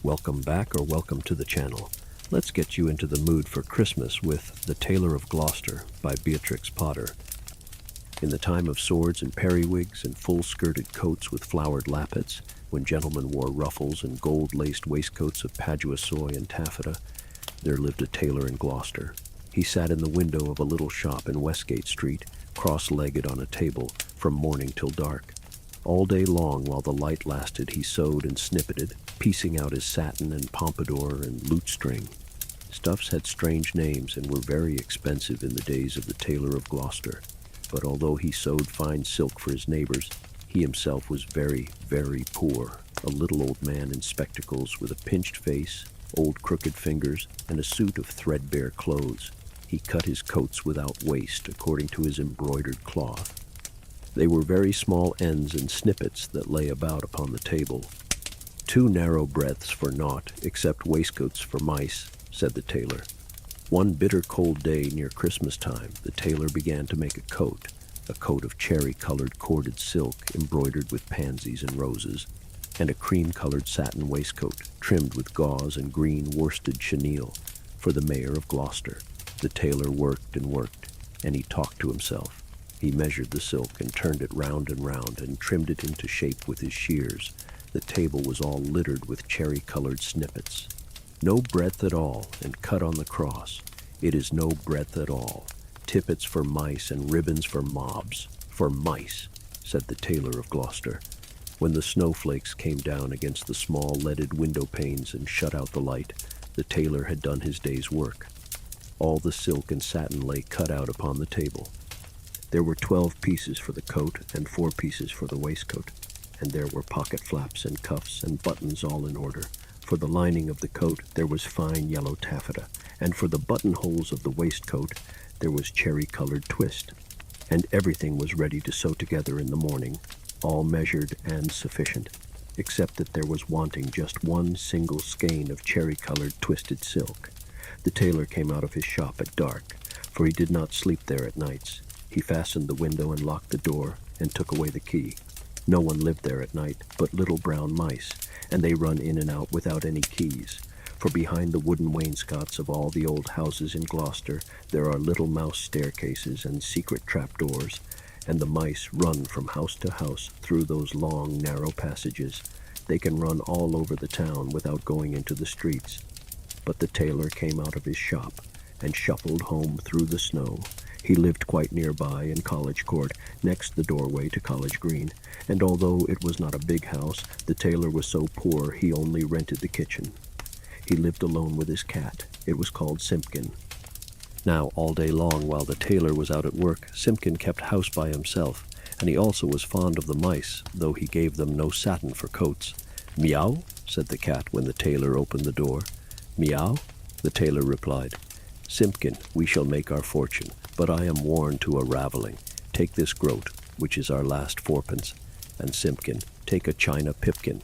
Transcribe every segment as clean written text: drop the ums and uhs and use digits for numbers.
Welcome back or welcome to the channel. Let's get you into the mood for Christmas with The Tailor of Gloucester by Beatrix Potter. In the time of swords and periwigs and full-skirted coats with flowered lappets, when gentlemen wore ruffles and gold-laced waistcoats of paduasoy and taffeta, there lived a tailor in Gloucester. He sat in the window of a little shop in Westgate Street, cross-legged on a table, from morning till dark. All day long, while the light lasted, he sewed and snippeted, piecing out his satin and pompadour and lute string. Stuffs had strange names and were very expensive in the days of the Tailor of Gloucester. But although he sewed fine silk for his neighbors, he himself was very, very poor, a little old man in spectacles with a pinched face, old crooked fingers, and a suit of threadbare clothes. He cut his coats without waste, according to his embroidered cloth. They were very small ends and snippets that lay about upon the table. 2 narrow breadths for naught, except waistcoats for mice, said the tailor. One bitter cold day near Christmas time, the tailor began to make a coat of cherry-colored corded silk embroidered with pansies and roses, and a cream-colored satin waistcoat trimmed with gauze and green worsted chenille for the mayor of Gloucester. The tailor worked and he talked to himself. He measured the silk and turned it round and trimmed it into shape with his shears. The table was all littered with cherry-colored snippets. No breadth at all, and cut on the cross. It is no breadth at all. Tippets for mice and ribbons for mobs. For mice, said the Tailor of Gloucester. When the snowflakes came down against the small leaded window panes and shut out the light, the tailor had done his day's work. All the silk and satin lay cut out upon the table. There were 12 pieces for the coat and 4 pieces for the waistcoat, and there were pocket flaps and cuffs and buttons all in order. For the lining of the coat there was fine yellow taffeta, and for the buttonholes of the waistcoat there was cherry-colored twist, and everything was ready to sew together in the morning, all measured and sufficient, except that there was wanting just one single skein of cherry-colored twisted silk. The tailor came out of his shop at dark, for he did not sleep there at nights. He fastened the window and locked the door and took away the key. No one lived there at night but little brown mice, and they run in and out without any keys. For behind the wooden wainscots of all the old houses in Gloucester there are little mouse staircases and secret trapdoors, and the mice run from house to house through those long, narrow passages. They can run all over the town without going into the streets. But the tailor came out of his shop and shuffled home through the snow. He lived quite nearby in College Court, next the doorway to College Green, and although it was not a big house, the tailor was so poor he only rented the kitchen. He lived alone with his cat. It was called Simpkin. Now, all day long, while the tailor was out at work, Simpkin kept house by himself, and he also was fond of the mice, though he gave them no satin for coats. "Meow," said the cat when the tailor opened the door. "Meow," the tailor replied. "Simpkin, we shall make our fortune, but I am worn to a ravelling. Take this groat, which is our last 4pence, and Simpkin, take a china pipkin.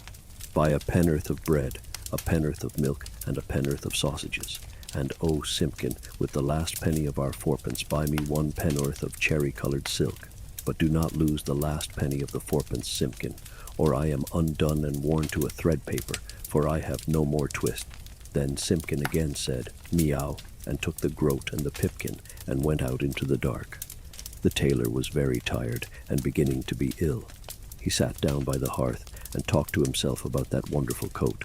Buy a pen'orth of bread, a pen'orth of milk, and a pen'orth of sausages. And oh, Simpkin, with the last penny of our 4pence, buy me 1 pen'orth of cherry-colored silk. But do not lose the last penny of the 4pence, Simpkin, or I am undone and worn to a thread paper, for I have no more twist." Then Simpkin again said, "Meow," and took the groat and the pipkin, and went out into the dark. The tailor was very tired, and beginning to be ill. He sat down by the hearth, and talked to himself about that wonderful coat.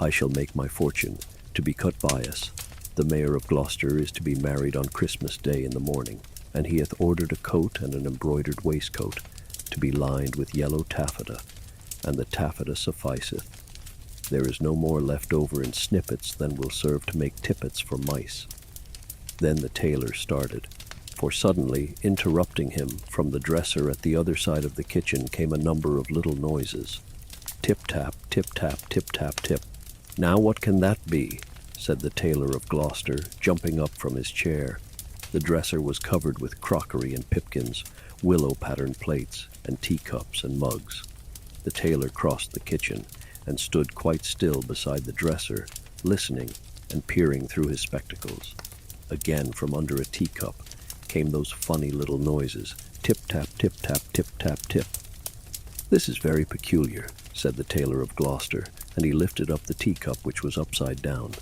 "I shall make my fortune, to be cut by us. The mayor of Gloucester is to be married on Christmas Day in the morning, and he hath ordered a coat and an embroidered waistcoat, to be lined with yellow taffeta, and the taffeta sufficeth. There is no more left over in snippets than will serve to make tippets for mice." Then the tailor started, for suddenly, interrupting him, from the dresser at the other side of the kitchen came a number of little noises. Tip-tap, tip-tap, tip-tap, tip. "Now what can that be?" said the Tailor of Gloucester, jumping up from his chair. The dresser was covered with crockery and pipkins, willow-patterned plates, and teacups and mugs. The tailor crossed the kitchen, and stood quite still beside the dresser, listening and peering through his spectacles. Again, from under a teacup, came those funny little noises, tip-tap, tip-tap, tip-tap, tip. "This is very peculiar," said the Tailor of Gloucester, and he lifted up the teacup which was upside down.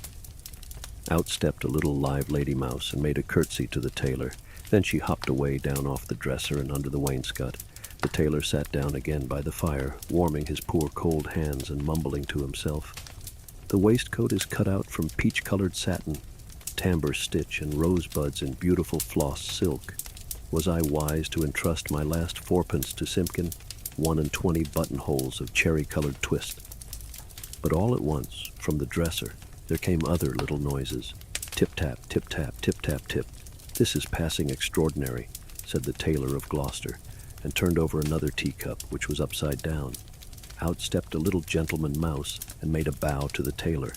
Out stepped a little live lady mouse and made a curtsy to the tailor. Then she hopped away down off the dresser and under the wainscot. The tailor sat down again by the fire, warming his poor cold hands and mumbling to himself. The waistcoat is cut out from peach-colored satin, tambour stitch and rosebuds and beautiful floss silk. Was I wise to entrust my last fourpence to Simpkin? 1 buttonholes of cherry-colored twist. But all at once, from the dresser, there came other little noises. Tip-tap, tip-tap, tip-tap, tip. "This is passing extraordinary," said the Tailor of Gloucester, and turned over another teacup, which was upside down. Out stepped a little gentleman mouse and made a bow to the tailor,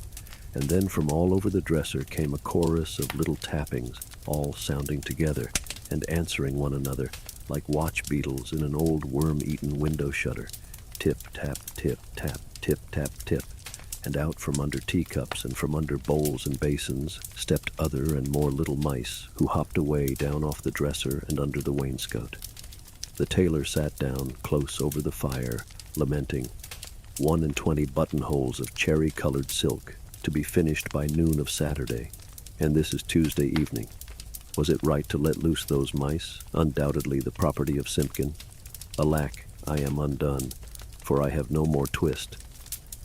and then from all over the dresser came a chorus of little tappings, all sounding together and answering one another like watch beetles in an old worm-eaten window shutter. Tip-tap, tip-tap, tip-tap, tip. And out from under teacups and from under bowls and basins stepped other and more little mice, who hopped away down off the dresser and under the wainscot. The tailor sat down close over the fire, lamenting, 1 buttonholes of cherry-colored silk, to be finished by noon of Saturday, and this is Tuesday evening. Was it right to let loose those mice, undoubtedly the property of Simpkin? Alack, I am undone, for I have no more twist.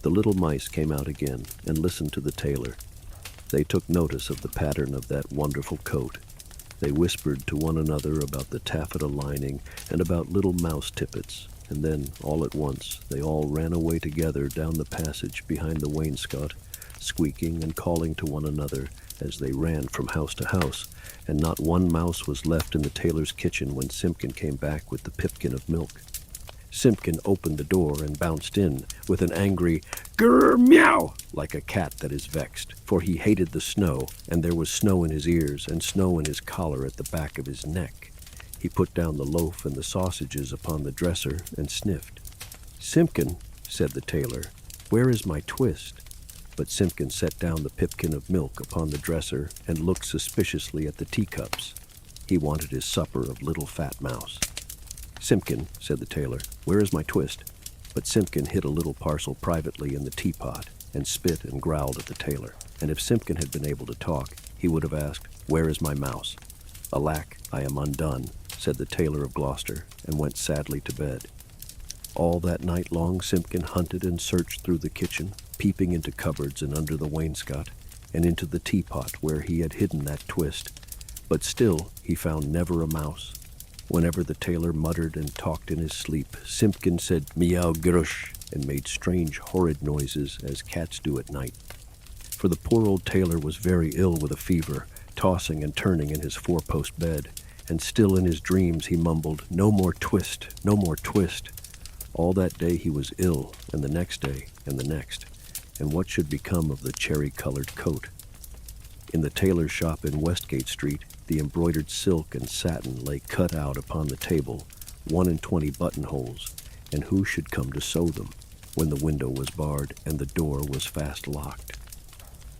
The little mice came out again and listened to the tailor. They took notice of the pattern of that wonderful coat. They whispered to one another about the taffeta lining and about little mouse tippets, and then, all at once, they all ran away together down the passage behind the wainscot, squeaking and calling to one another as they ran from house to house, and not one mouse was left in the tailor's kitchen when Simpkin came back with the pipkin of milk. Simpkin opened the door and bounced in with an angry grrr meow, like a cat that is vexed, for he hated the snow, and there was snow in his ears and snow in his collar at the back of his neck. He put down the loaf and the sausages upon the dresser and sniffed. "Simpkin," said the tailor, "where is my twist?" But Simpkin set down the pipkin of milk upon the dresser and looked suspiciously at the teacups. He wanted his supper of little fat mouse. "Simpkin," said the tailor, "where is my twist?" But Simpkin hid a little parcel privately in the teapot and spit and growled at the tailor. And if Simpkin had been able to talk, he would have asked, "Where is my mouse?" "Alack, I am undone," said the Tailor of Gloucester, and went sadly to bed. All that night long Simpkin hunted and searched through the kitchen, peeping into cupboards and under the wainscot, and into the teapot where he had hidden that twist. But still he found never a mouse. Whenever the tailor muttered and talked in his sleep, Simpkin said meow grush and made strange horrid noises as cats do at night. For the poor old tailor was very ill with a fever, tossing and turning in his four-post bed, and still in his dreams he mumbled, "No more twist, no more twist." All that day he was ill, and the next day, and the next, and what should become of the cherry-colored coat? In the tailor's shop in Westgate Street, the embroidered silk and satin lay cut out upon the table, 1 buttonholes, and who should come to sew them, when the window was barred and the door was fast locked?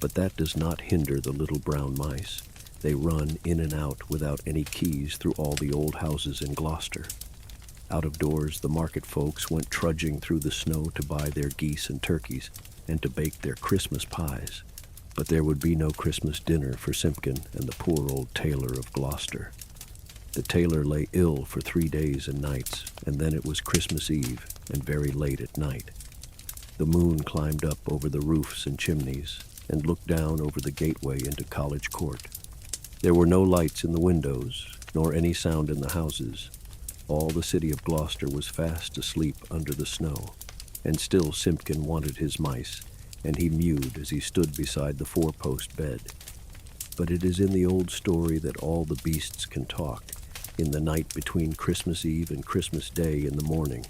But that does not hinder the little brown mice. They run in and out without any keys through all the old houses in Gloucester. Out of doors, the market folks went trudging through the snow to buy their geese and turkeys, and to bake their Christmas pies. But there would be no Christmas dinner for Simpkin and the poor old Tailor of Gloucester. The tailor lay ill for 3 days and nights, and then it was Christmas Eve, and very late at night. The moon climbed up over the roofs and chimneys, and looked down over the gateway into College Court. There were no lights in the windows, nor any sound in the houses. All the city of Gloucester was fast asleep under the snow, and still Simpkin wanted his mice, and he mewed as he stood beside the four-post bed. But it is in the old story that all the beasts can talk, in the night between Christmas Eve and Christmas Day in the morning,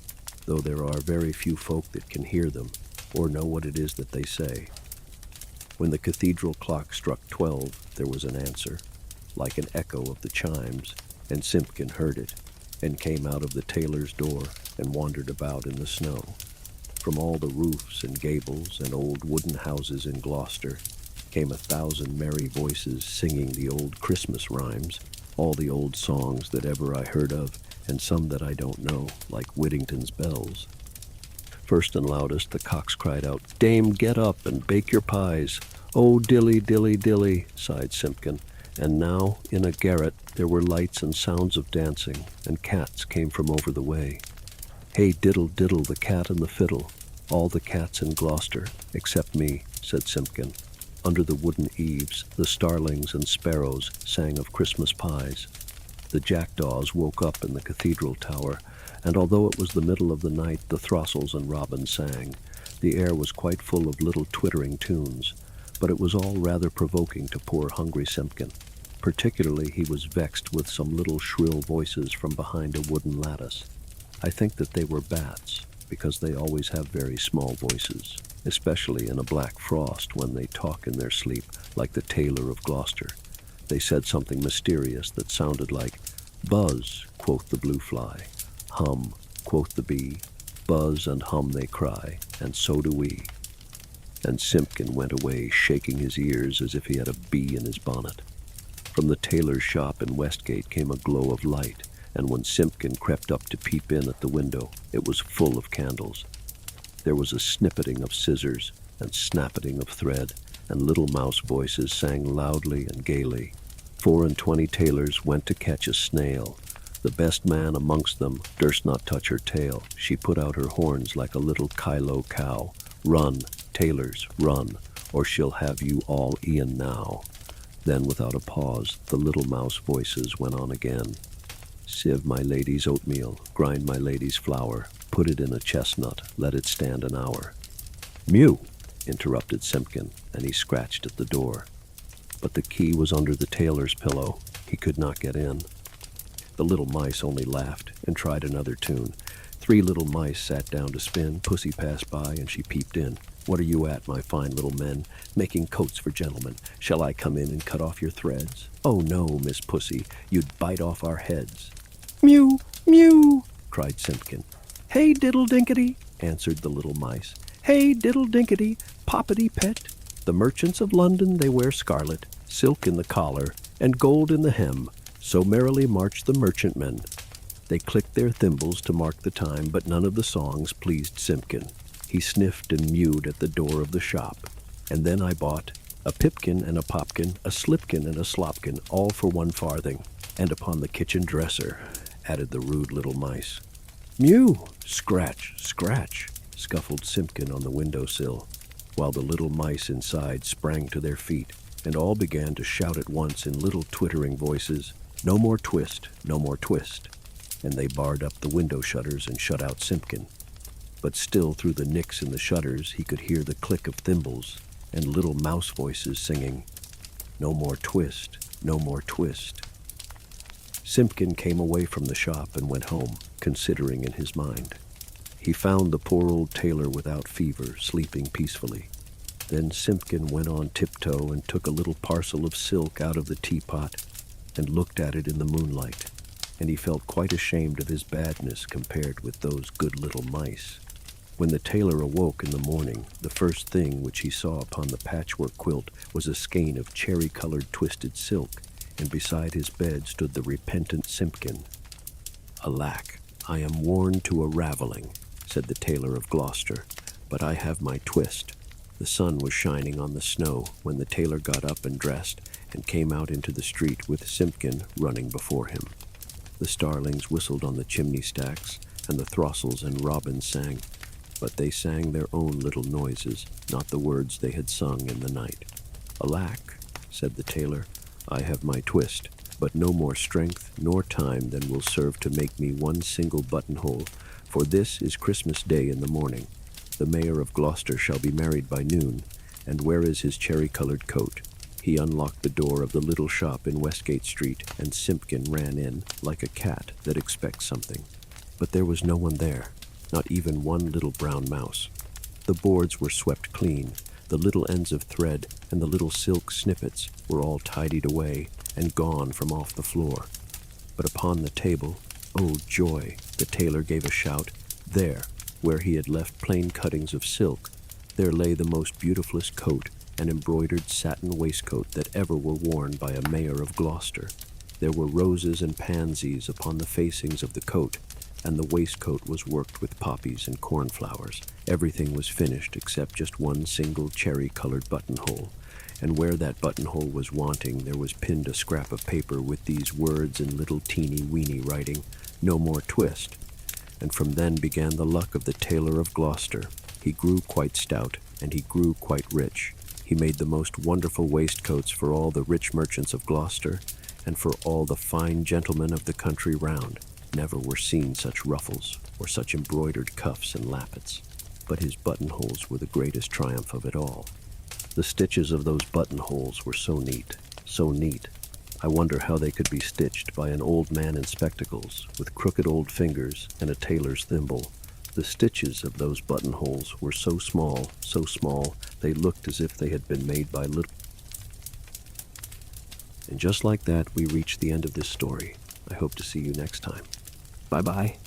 though there are very few folk that can hear them, or know what it is that they say. When the cathedral clock struck 12, there was an answer, like an echo of the chimes, and Simpkin heard it, and came out of the tailor's door and wandered about in the snow. From all the roofs and gables and old wooden houses in Gloucester came 1,000 merry voices singing the old Christmas rhymes, all the old songs that ever I heard of, and some that I don't know, like Whittington's bells. First and loudest, the cocks cried out, "Dame, get up and bake your pies." "Oh, dilly, dilly, dilly," sighed Simpkin. And now, in a garret, there were lights and sounds of dancing, and cats came from over the way. "Hey, diddle, diddle, the cat and the fiddle, all the cats in Gloucester, except me," said Simpkin. Under the wooden eaves, the starlings and sparrows sang of Christmas pies. The jackdaws woke up in the cathedral tower, and although it was the middle of the night, the throstles and robins sang. The air was quite full of little twittering tunes, but it was all rather provoking to poor hungry Simpkin. Particularly he was vexed with some little shrill voices from behind a wooden lattice. I think that they were bats, because they always have very small voices, especially in a black frost when they talk in their sleep, like the Tailor of Gloucester. They said something mysterious that sounded like, "Buzz," quoth the blue fly, "hum," quoth the bee, "buzz and hum they cry, and so do we." And Simpkin went away shaking his ears as if he had a bee in his bonnet. From the tailor's shop in Westgate came a glow of light, and when Simpkin crept up to peep in at the window, it was full of candles. There was a snippeting of scissors and snappeting of thread, and little mouse voices sang loudly and gaily. 24 tailors went to catch a snail. The best man amongst them durst not touch her tail. She put out her horns like a little Kylo cow. "Run, tailors, run, or she'll have you all e'en now." Then, without a pause, the little mouse voices went on again. "Sieve my lady's oatmeal, grind my lady's flour, put it in a chestnut, let it stand an hour." "Mew," interrupted Simpkin, and he scratched at the door. But the key was under the tailor's pillow. He could not get in. The little mice only laughed and tried another tune. 3 little mice sat down to spin. Pussy passed by, and she peeped in. "What are you at, my fine little men? Making coats for gentlemen. Shall I come in and cut off your threads?" "Oh, no, Miss Pussy, you'd bite off our heads." "Mew, mew," cried Simpkin. "Hey, diddle-dinkety," answered the little mice. "Hey, diddle-dinkety, poppity-pet. The merchants of London, they wear scarlet, silk in the collar, and gold in the hem. So merrily march the merchantmen." They clicked their thimbles to mark the time, but none of the songs pleased Simpkin. He sniffed and mewed at the door of the shop. "And then I bought a pipkin and a popkin, a slipkin and a slopkin, all for 1 farthing, and upon the kitchen dresser," added the rude little mice. "Mew, scratch, scratch," scuffled Simpkin on the window-sill, while the little mice inside sprang to their feet, and all began to shout at once in little twittering voices, "No more twist, no more twist," and they barred up the window shutters and shut out Simpkin. But still through the nicks in the shutters he could hear the click of thimbles and little mouse voices singing, "No more twist, no more twist." Simpkin came away from the shop and went home, considering in his mind. He found the poor old tailor without fever, sleeping peacefully. Then Simpkin went on tiptoe and took a little parcel of silk out of the teapot and looked at it in the moonlight, and he felt quite ashamed of his badness compared with those good little mice. When the tailor awoke in the morning, the first thing which he saw upon the patchwork quilt was a skein of cherry-colored twisted silk, and beside his bed stood the repentant Simpkin. "Alack, I am worn to a ravelling," said the Tailor of Gloucester, "but I have my twist." The sun was shining on the snow when the tailor got up and dressed and came out into the street with Simpkin running before him. The starlings whistled on the chimney stacks, and the throstles and robins sang, but they sang their own little noises, not the words they had sung in the night. "Alack," said the tailor, "I have my twist, but no more strength nor time than will serve to make me 1 single buttonhole, for this is Christmas Day in the morning. The mayor of Gloucester shall be married by noon, and where is his cherry-colored coat?" He unlocked the door of the little shop in Westgate Street, and Simpkin ran in, like a cat that expects something. But there was no one there, not even 1 little brown mouse. The boards were swept clean, the little ends of thread and the little silk snippets were all tidied away and gone from off the floor. But upon the table, oh joy, the tailor gave a shout, there, where he had left plain cuttings of silk, there lay the most beautifulest coat, an embroidered satin waistcoat that ever were worn by a mayor of Gloucester. There were roses and pansies upon the facings of the coat, and the waistcoat was worked with poppies and cornflowers. Everything was finished except just one single cherry-colored buttonhole, and where that buttonhole was wanting, there was pinned a scrap of paper with these words in little teeny-weeny writing, "No more twist." And from then began the luck of the Tailor of Gloucester. He grew quite stout, and he grew quite rich. He made the most wonderful waistcoats for all the rich merchants of Gloucester, and for all the fine gentlemen of the country round. Never were seen such ruffles, or such embroidered cuffs and lappets. But his buttonholes were the greatest triumph of it all. The stitches of those buttonholes were so neat, so neat. I wonder how they could be stitched by an old man in spectacles, with crooked old fingers and a tailor's thimble. The stitches of those buttonholes were so small, they looked as if they had been made by little... And just like that, we reach the end of this story. I hope to see you next time. Bye-bye.